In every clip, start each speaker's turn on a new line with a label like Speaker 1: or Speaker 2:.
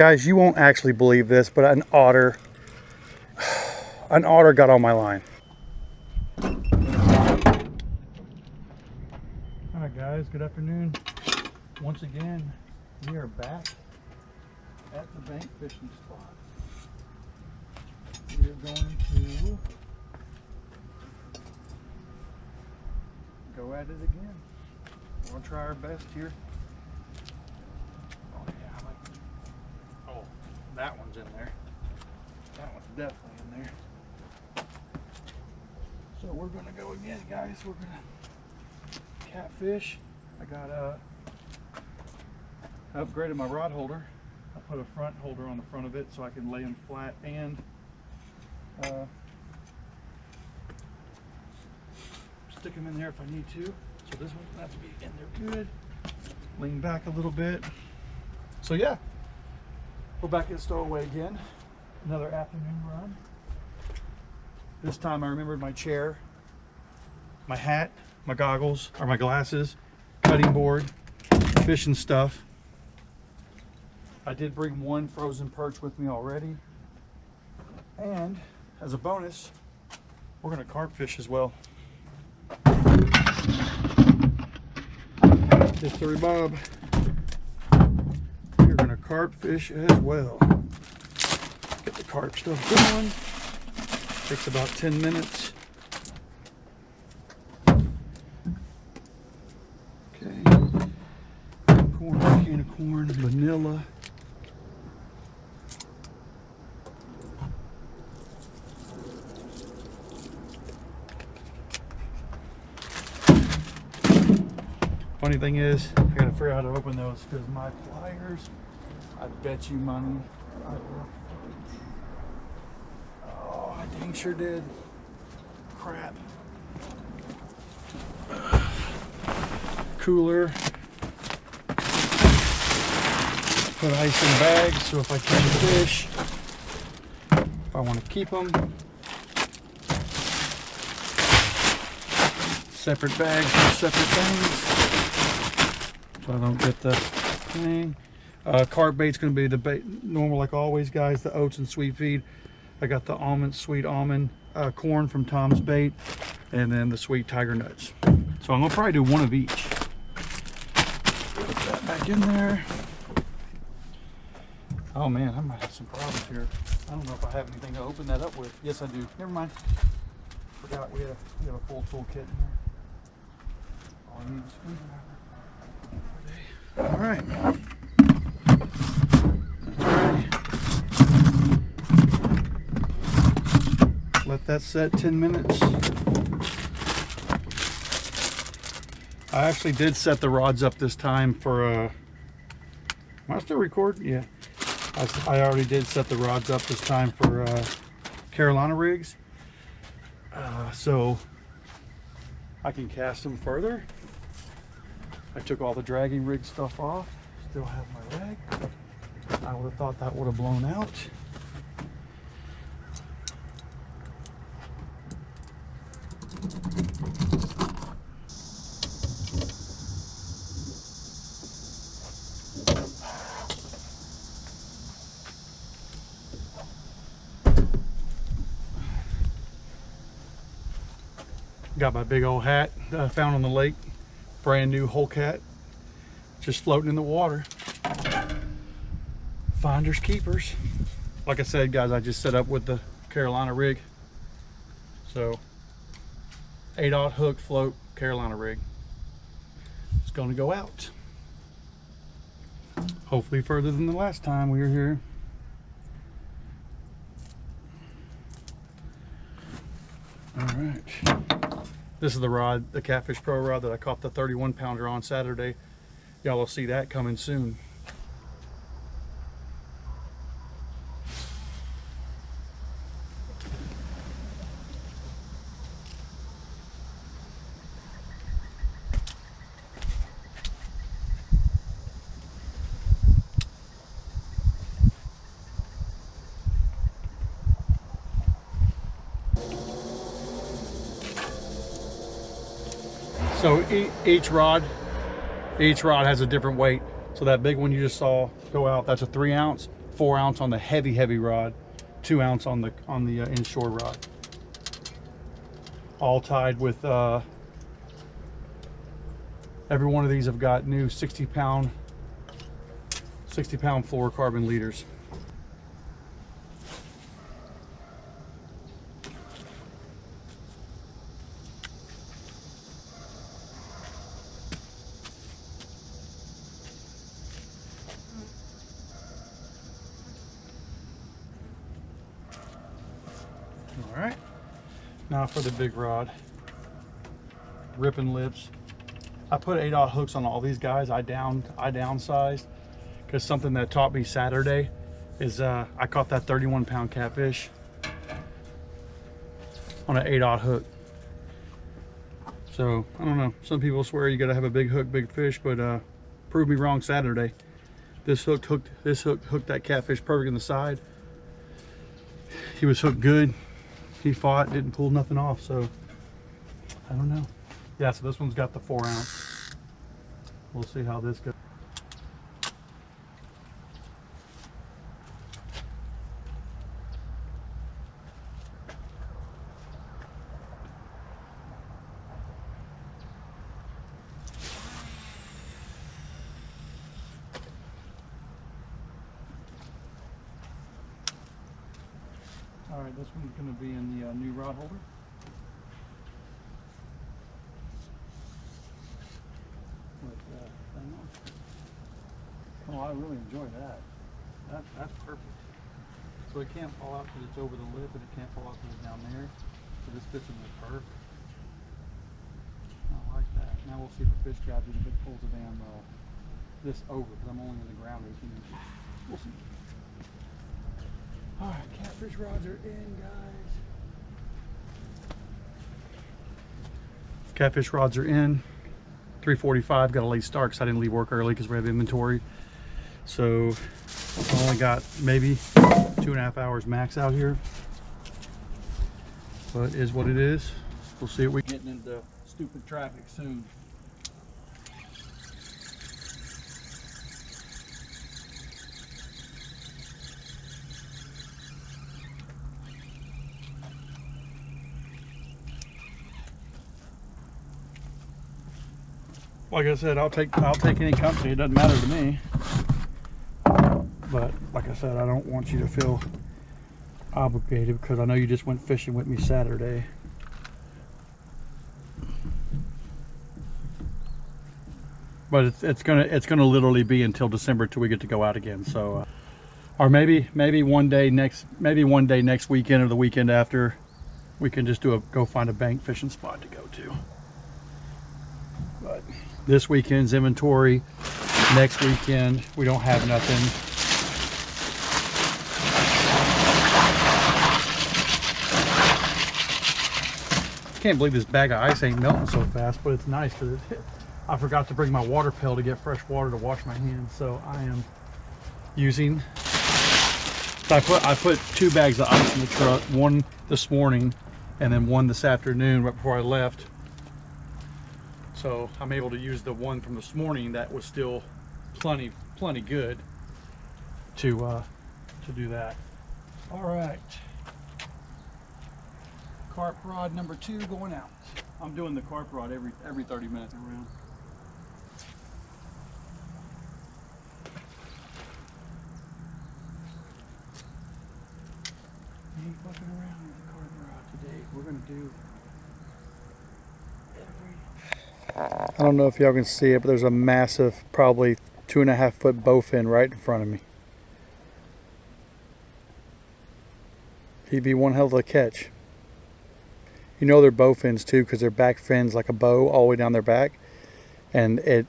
Speaker 1: Guys, you won't actually believe this, but an otter got on my line. All right, guys, good afternoon. Once again, we are back at the bank fishing spot. We are going to go at it again. We're gonna try our best here. Oh yeah, I like. Oh, that one's in there. That one's definitely in there. So we're gonna go again, guys. We're gonna catfish. I got upgraded my rod holder. I put a front holder on the front of it so I can lay them flat and stick them in there if I need to. So this one's gonna have to be in there good. Lean back a little bit. So yeah, we're back at Stowaway again. Another afternoon run. This time I remembered my chair, my hat, my goggles, or my glasses, cutting board, fishing stuff. I did bring one frozen perch with me already. And as a bonus, we're gonna carp fish as well. History Bob. We're gonna carp fish as well. Get the carp stuff going. Takes about 10 minutes. Okay. Corn, can of corn, vanilla. Funny thing is, I gotta figure out how to open those because my pliers, I bet you money. Oh, I dang sure did. Crap. Cooler. Put ice in bags so if I catch a fish, if I want to keep them. Separate bags for separate things. So I don't get the thing. Carp bait's going to be the bait normal like always, guys. The oats and sweet feed. I got the almond, sweet almond corn from Tom's Bait, and then the sweet tiger nuts. So I'm going to probably do one of each. Put that back in there. Oh man, I might have some problems here. I don't know if I have anything to open that up with. Yes, I do. Never mind. Forgot we have a full toolkit in here. All I need is a screwdriver. All right. Let that set 10 minutes. I actually did set the rods up this time for am I still recording? Yeah. I already did set the rods up this time for Carolina rigs. So I can cast them further. I took all the dragging rig stuff off. Still have my rag. I would have thought that would have blown out. Got my big old hat that I found on the lake. Brand new Hulk hat. Just floating in the water. Finders keepers. Like I said, guys, I just set up with the Carolina rig. So 8/0 hook float Carolina rig. It's gonna go out. Hopefully further than the last time we were here. All right. This is the rod, the Catfish Pro rod that I caught the 31 pounder on Saturday. Y'all will see that coming soon. So each rod has a different weight. So that big one you just saw go out, that's a 3 ounce. 4 ounce on the heavy rod, 2 ounce on the inshore rod. All tied with every one of these have got new 60 pound fluorocarbon leaders. All right, now for the big rod. Ripping lips. I put 8/0 hooks on all these guys. I downsized because something that taught me Saturday is I caught that 31 pound catfish on an 8/0 hook. So I don't know. Some people swear you gotta have a big hook, big fish, but proved me wrong Saturday. This hook hooked that catfish perfect in the side. He was hooked good. He fought, didn't pull nothing off. So I don't know. Yeah, so this one's got the 4 ounce. We'll see how this goes. All right, this one's going to be in the new rod holder. Oh, I really enjoy that. That's perfect. So it can't fall out because it's over the lip, and it can't fall out because it's down there. So this fits in the perfect. I like that. Now we'll see if the fish grabs it if it pulls the damn this over, because I'm only in the ground 18 inches. We'll see. All right, catfish rods are in, guys. Catfish rods are in. 3:45. Got a late start because I didn't leave work early because we have inventory. So I only got maybe 2.5 hours max out here, but it is what it is. We'll see if we're getting into stupid traffic soon. Like I said, I'll take any company. It doesn't matter to me. But like I said, I don't want you to feel obligated because I know you just went fishing with me Saturday. But it's gonna literally be until December till we get to go out again. So, or maybe one day next weekend or the weekend after, we can just go find a bank fishing spot to go to. But this weekend's inventory. Next weekend we don't have nothing. Can't believe this bag of ice ain't melting so fast, but it's nice because I forgot to bring my water pail to get fresh water to wash my hands. So I am using. So I put 2 bags of ice in the truck, one this morning and then one this afternoon right before I left. So I'm able to use the one from this morning that was still plenty good to do that. All right. Carp rod number 2 going out. I'm doing the carp rod every 30 minutes around. Ain't fucking around with the carp rod today. We're gonna do I don't know if y'all can see it, but there's a massive, probably 2.5 foot bowfin right in front of me. He'd be one hell of a catch. You know they're bowfins too because their back fins like a bow all the way down their back, and it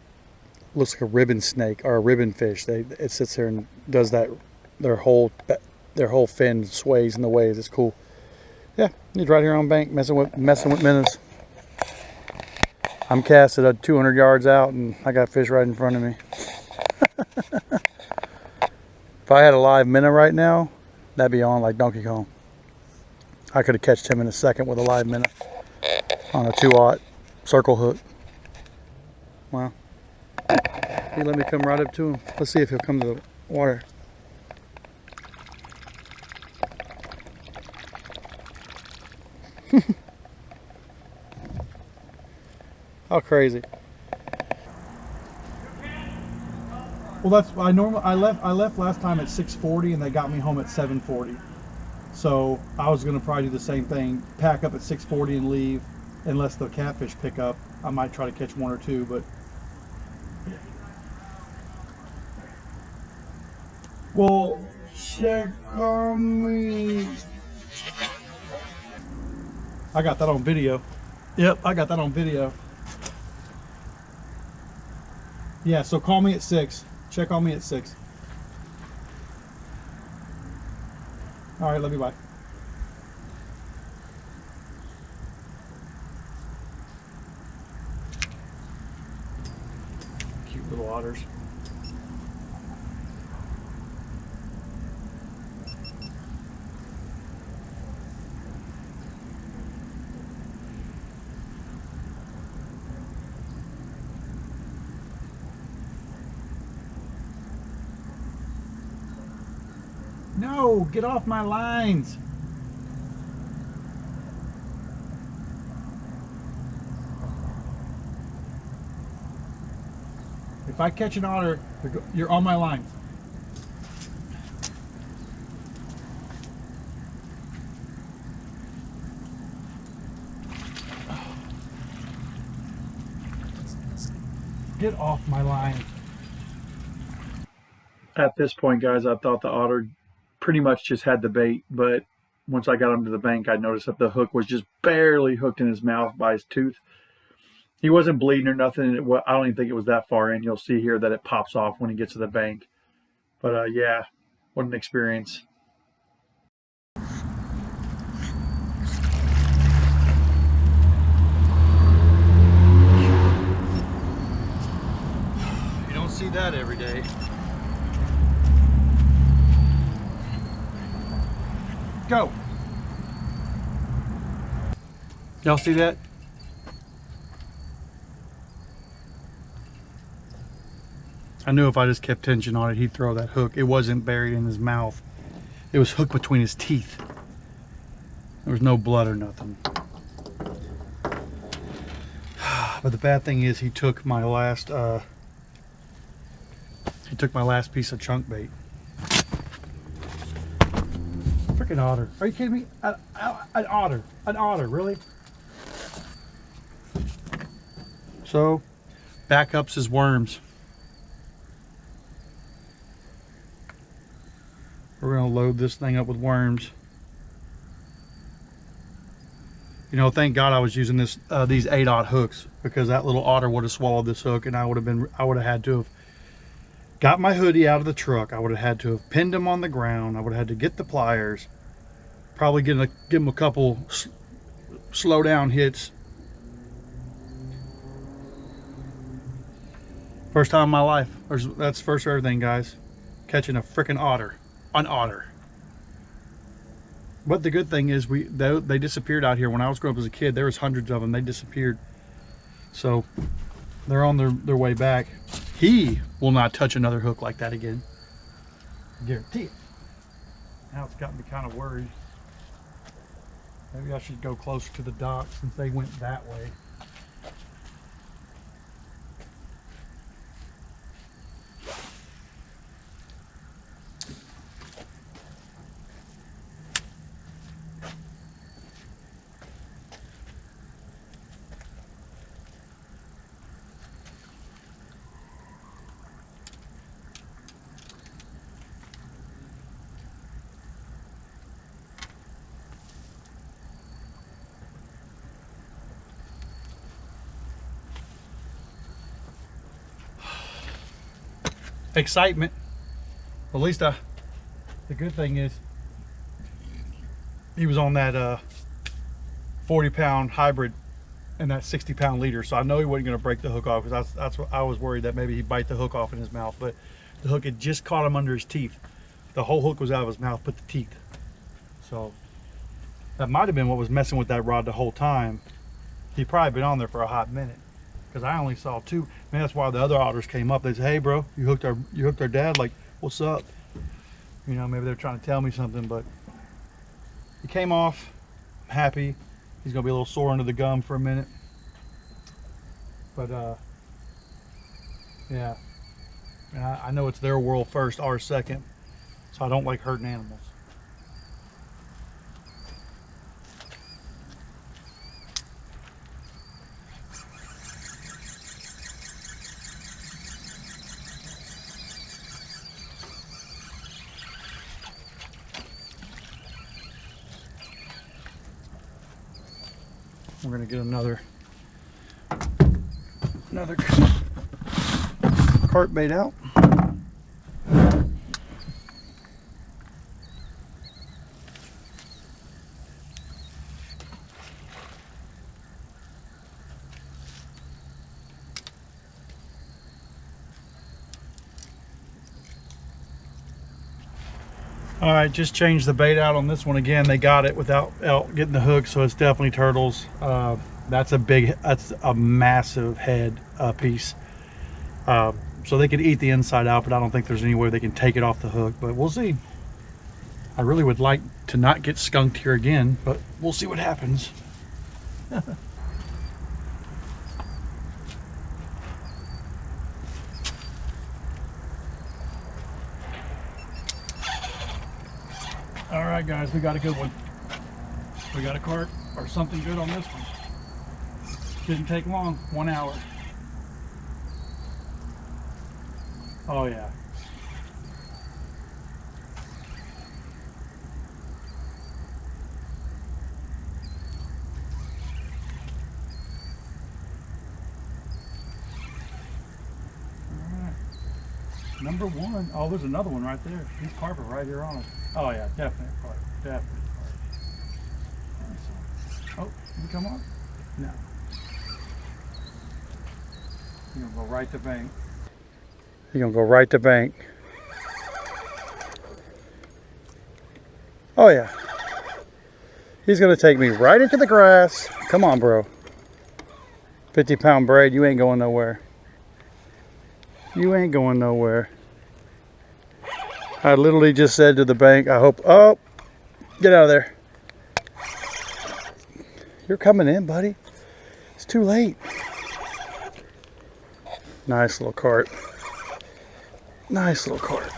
Speaker 1: looks like a ribbon snake or a ribbon fish. It sits there and does that. Their whole fin sways in the waves. It's cool. Yeah, he's right here on bank messing with minnows. I'm casted at 200 yards out and I got fish right in front of me. If I had a live minnow right now, that'd be on like Donkey Kong. I could have catched him in a second with a live minnow on a 2/0 circle hook. Wow. He let me come right up to him. Let's see if he'll come to the water. How crazy. Well, that's I left last time at 6:40 and they got me home at 7:40. So I was gonna probably do the same thing, pack up at 6:40 and leave, unless the catfish pick up. I might try to catch one or two, but well, check on me. I got that on video. Yep, I got that on video. Yeah, so call me at 6. Check on me at 6. All right, love you, bye. Cute little otters. No, get off my lines. If I catch an otter, you're on my lines. Get off my line. At this point, guys, I thought the otter pretty much just had the bait, but once I got him to the bank, I noticed that the hook was just barely hooked in his mouth by his tooth. He wasn't bleeding or nothing. I don't even think it was that far in. You'll see here that it pops off when he gets to the bank. But yeah, what an experience. You don't see that every day. Go. Y'all see that? I knew if I just kept tension on it, he'd throw that hook. It wasn't buried in his mouth. It was hooked between his teeth. There was no blood or nothing. But the bad thing is he took my last piece of chunk bait. Freaking otter. Are you kidding me? An otter, really? So, backups is worms. We're gonna load this thing up with worms. You know, thank God I was using these 8/0 hooks, because that little otter would have swallowed this hook, and I would have had to have got my hoodie out of the truck. I would have had to have pinned him on the ground. I would have had to get the pliers, probably give him a couple slow down hits. First time in my life. That's first for everything, guys. Catching a freaking otter. An otter. But the good thing is they disappeared out here. When I was growing up as a kid, there was hundreds of them. They disappeared. So they're on their way back. He will not touch another hook like that again. Guarantee it. Now it's got me kind of worried. Maybe I should go closer to the dock since they went that way. Excitement. At least the good thing is he was on that 40-pound hybrid and that 60-pound leader, so I know he wasn't going to break the hook off, because that's what I was worried, that maybe he'd bite the hook off in his mouth. But the hook had just caught him under his teeth. The whole hook was out of his mouth but the teeth. So that might have been what was messing with that rod the whole time. He'd probably been on there for a hot minute, because I only saw 2. Man, that's why the other otters came up. They said, "Hey, bro, you hooked our dad. Like, what's up?" You know, maybe they're trying to tell me something. But he came off. I'm happy. He's gonna be a little sore under the gum for a minute. But yeah, and I know it's their world first, ours second, so I don't like hurting animals. We're gonna get another carp bait out. All right, just changed the bait out on this one again. They got it without getting the hook, so it's definitely turtles. That's a massive head piece. So they could eat the inside out, but I don't think there's any way they can take it off the hook, but we'll see. I really would like to not get skunked here again, but we'll see what happens. All right, guys, we got a good one. We got a carp or something good on this one. Didn't take long, 1 hour. Oh yeah. All right. Number one. Oh, there's another one right there. He's carping right here on it. Oh yeah, definitely carp. Definitely carp. Oh, you come on? No. You're gonna go right to bank. You're gonna go right to bank. Oh yeah. He's gonna take me right into the grass. Come on, bro. 50-pound braid, you ain't going nowhere. You ain't going nowhere. I literally just said to the bank, I hope, oh, get out of there. You're coming in, buddy. It's too late. Nice little cart. Nice little cart.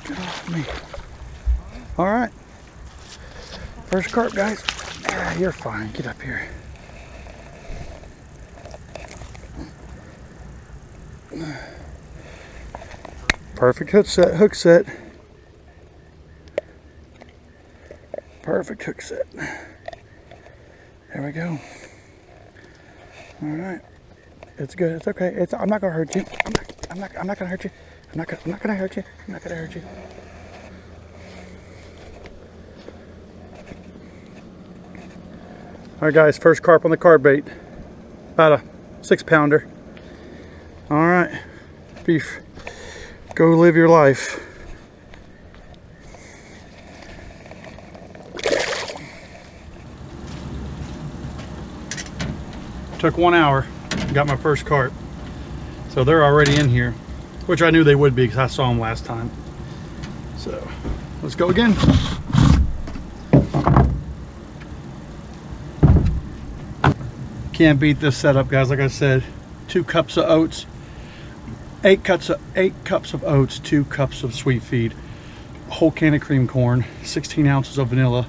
Speaker 1: Get off me. All right. First carp, guys. Ah, you're fine. Get up here. Perfect hook set. Perfect hook set. There we go. All right. It's good. It's okay. I'm not gonna hurt you. I'm not gonna hurt you. I'm not gonna hurt you. I'm not gonna hurt you. All right, guys. First carp on the carp bait. About a 6-pounder. All right. Beef. Go live your life. Took 1 hour, got my first carp. So they're already in here, which I knew they would be because I saw them last time. So let's go again. Can't beat this setup, guys. Like I said, 2 cups of oats, 8 cups of oats, 2 cups of sweet feed, a whole can of cream corn, 16 ounces of vanilla,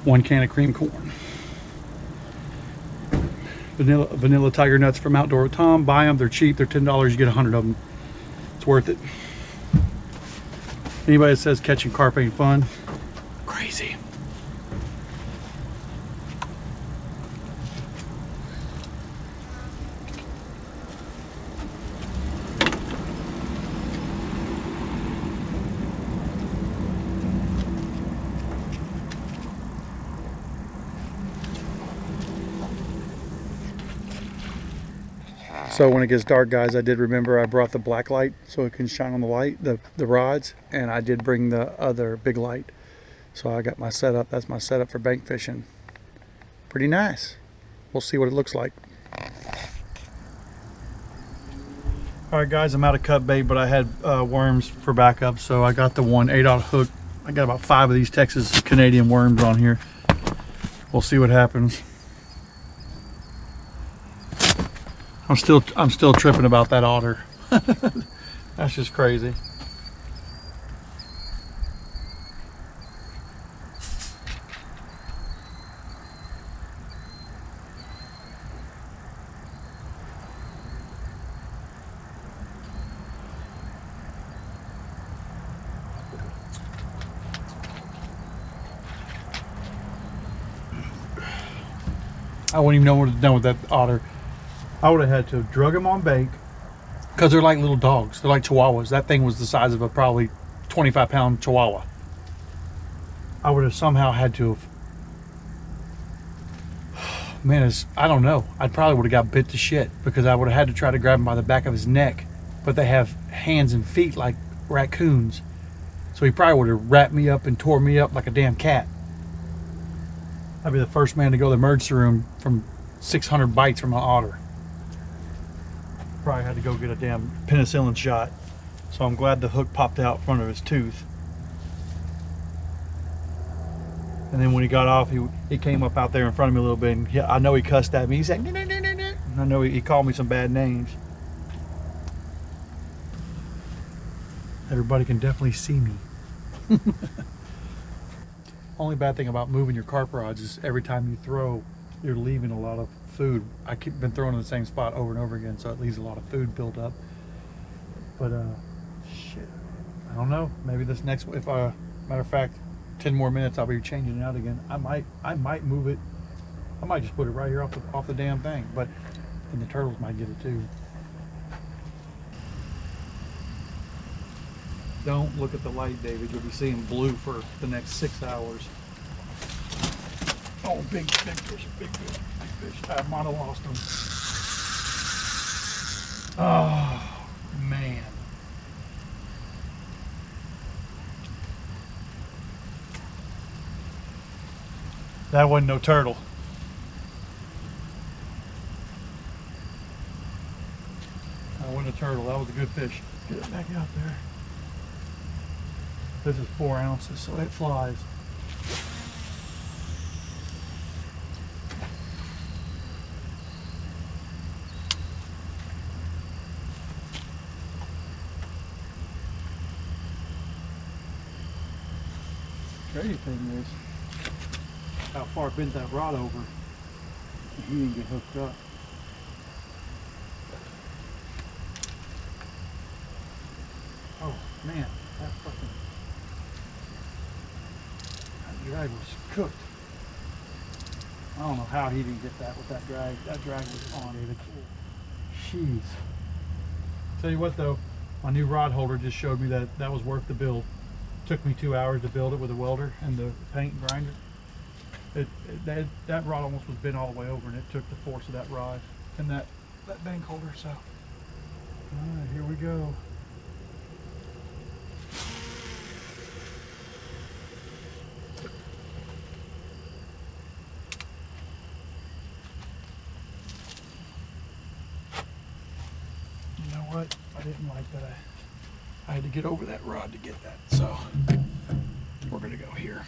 Speaker 1: 1 can of cream corn. Vanilla tiger nuts from Outdoor with Tom. Buy them, they're cheap, they're $10, you get 100 of them. It's worth it. Anybody that says catching carp ain't fun, crazy. So when it gets dark, guys, I did remember I brought the black light so it can shine on the light, the rods, and I did bring the other big light. So I got my setup. That's my setup for bank fishing. Pretty nice. We'll see what it looks like. All right, guys, I'm out of cut bait, but I had worms for backup, so I got the 1/8 hook. I got about 5 of these Texas Canadian worms on here. We'll see what happens. I'm still tripping about that otter. That's just crazy. I wouldn't even know what to do with that otter. I would have had to have drug him on bait, because they're like little dogs. They're like chihuahuas. That thing was the size of a probably 25-pound chihuahua. I would have somehow had to have, man, I don't know. I probably would have got bit to shit, because I would have had to try to grab him by the back of his neck, but they have hands and feet like raccoons. So he probably would have wrapped me up and tore me up like a damn cat. I'd be the first man to go to the emergency room from 600 bites from an otter. Probably had to go get a damn penicillin shot. So I'm glad the hook popped out in front of his tooth. And then when he got off, he came up out there in front of me a little bit, and I know he cussed at me. He said, "No." And I know he called me some bad names. Everybody can definitely see me. Only bad thing about moving your carp rods is every time you throw, you're leaving a lot of food. Been throwing in the same spot over and over again, so it leaves a lot of food built up. But shit, I don't know. Maybe this next, matter of fact, 10 more minutes, I'll be changing it out again. I might move it. I might just put it right here off the damn thing. But and the turtles might get it too. Don't look at the light, David. You'll be seeing blue for the next 6 hours. Oh, big fish, big fish. I might have lost them. Oh, man. That wasn't no turtle. That wasn't a turtle. That was a good fish. Get it back out there. This is 4 ounces, so it flies. Crazy thing is how far bent that rod over, and he didn't get hooked up. Oh man, that drag was cooked. I don't know how he didn't get that with that drag. That drag was on, David. Jeez. Tell you what though, my new rod holder just showed me that that was worth the build. Took me 2 hours to build it with a welder and the paint and grinder. That rod almost was bent all the way over, and it took the force of that rod and that bank holder. So, all right, here we go. You know what? I didn't like that. I had to get over that rod to get that, so we're gonna go here.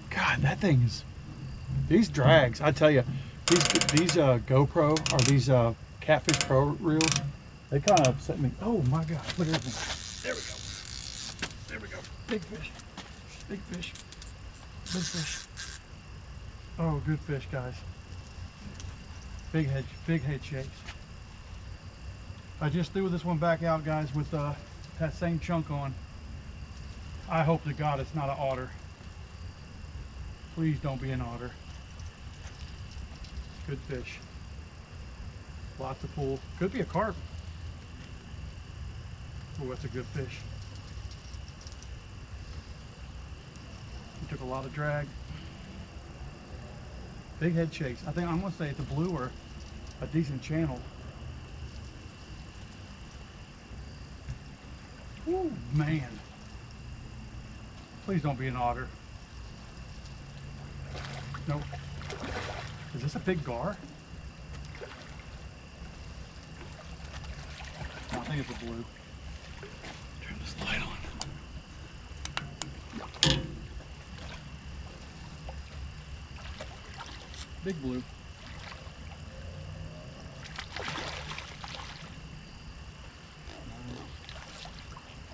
Speaker 1: God, that thing is, these drags, I tell you, these GoPro or these Catfish Pro reels, they kind of upset me. Oh my God, look at everything. There we go. There we go. Big fish. Big fish. Big fish. Oh, good fish, guys. Big head shakes. I just threw this one back out, guys, with that same chunk on. I hope to God it's not an otter. Please don't be an otter. Good fish. Lots of pull. Could be a carp. Oh, that's a good fish. He took a lot of drag. Big head shakes. I think I'm gonna say it's a blue or a decent channel. Oh man. Please don't be an otter. Nope. Is this a big gar? No, I think it's a blue. Turn this light on. Big blue.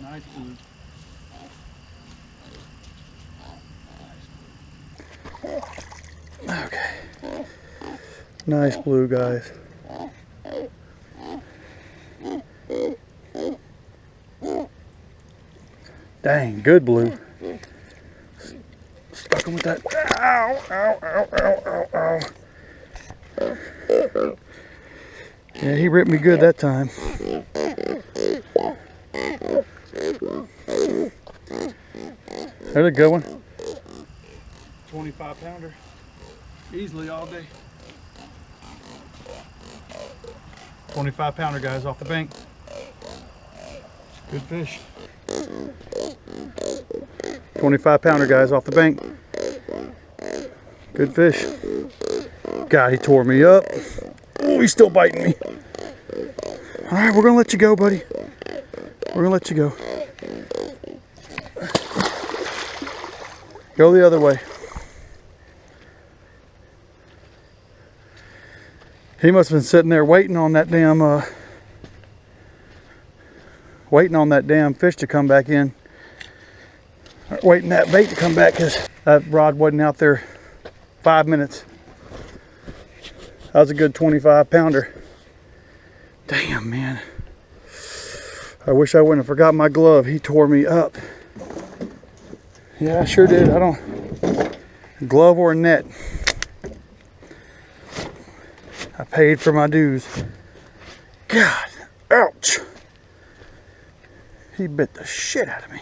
Speaker 1: Nice blue. Okay. Nice blue, guys. Dang, good blue. Stuck him with that. Ow, ow, ow, ow, ow, ow. Yeah, he ripped me good that time. There's a good one. 25 pounder. Easily all day. 25 pounder, guys, off the bank. Good fish. 25 pounder, guys, off the bank. Good fish. God, he tore me up. Oh, he's still biting me. All right, we're gonna let you go, buddy. We're gonna let you go. Go the other way. He must have been sitting there waiting on that damn fish to come back in. Or waiting that bait to come back, because that rod wasn't out there 5 minutes. That was a good 25 pounder. Damn, man. I wish I wouldn't have forgot my glove. He tore me up. Yeah, I sure did. I don't... Glove or net. I paid for my dues. God, ouch. He bit the shit out of me.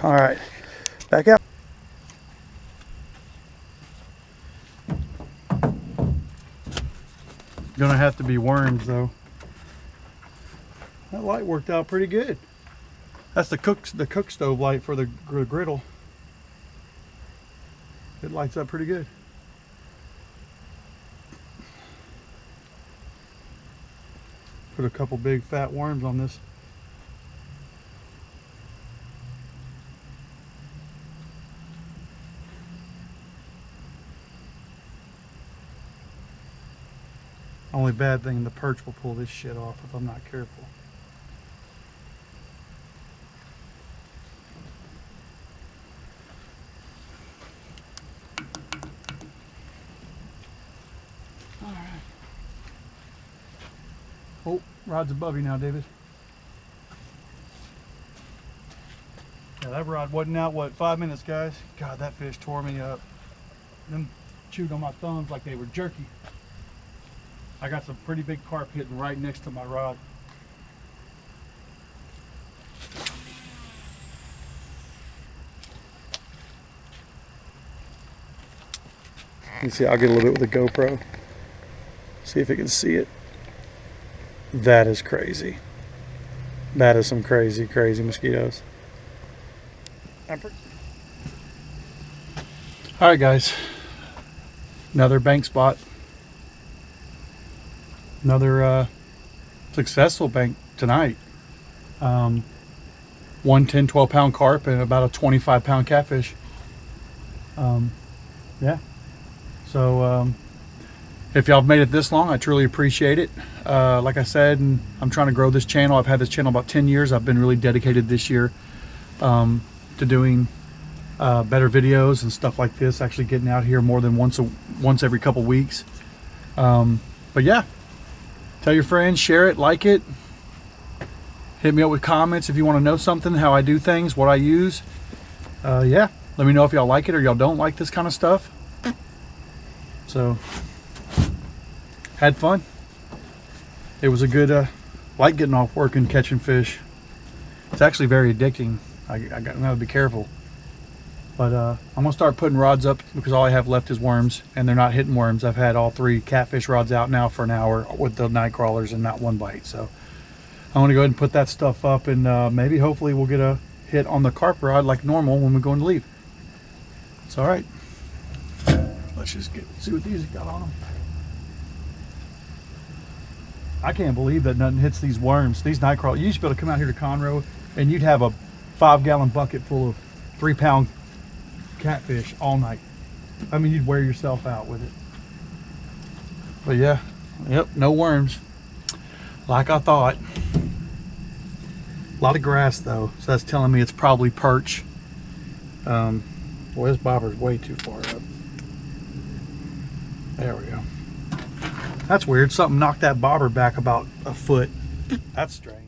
Speaker 1: All right, back out. Gonna have to be worms though. That light worked out pretty good. That's the cook stove light for the griddle. It lights up pretty good. Put a couple big fat worms on this. Only bad thing, the perch will pull this shit off if I'm not careful. All right. Oh, rod's above you now, David. Yeah, that rod wasn't out, what, 5 minutes, guys? God, that fish tore me up. Them chewed on my thumbs like they were jerky. I got some pretty big carp hitting right next to my rod. You see, I'll get a little bit with the GoPro. See if it can see it. That is crazy. That is some crazy, crazy mosquitoes. Alright guys, another bank spot. Another successful bank tonight. 1 10-12 pound carp and about a 25 pound catfish. Yeah, so if y'all have made it this long, I truly appreciate it. Like I said, and I'm trying to grow this channel. I've had this channel about 10 years. I've been really dedicated this year to doing better videos and stuff like this, actually getting out here more than once every couple weeks. But yeah, tell your friends, share it, like it, hit me up with comments if you want to know something, how I do things, what I use. Yeah, let me know if y'all like it or y'all don't like this kind of stuff. So had fun. It was a good like getting off work and catching fish. It's actually very addicting. I gotta be careful. But I'm gonna start putting rods up because all I have left is worms, and they're not hitting worms. I've had all 3 catfish rods out now for an hour with the night crawlers and not one bite. So I'm gonna go ahead and put that stuff up, and maybe hopefully we'll get a hit on the carp rod like normal when we're going to leave. It's all right. Let's just see what these got on them. I can't believe that nothing hits these worms, these night crawlers. You used to be able to come out here to Conroe and you'd have a 5-gallon bucket full of 3-pound catfish all night. I mean, you'd wear yourself out with it. But yeah, yep, no worms. Like I thought. A lot of grass though, so that's telling me it's probably perch. Boy, this bobber's way too far up. There we go. That's weird. Something knocked that bobber back about a foot. That's strange.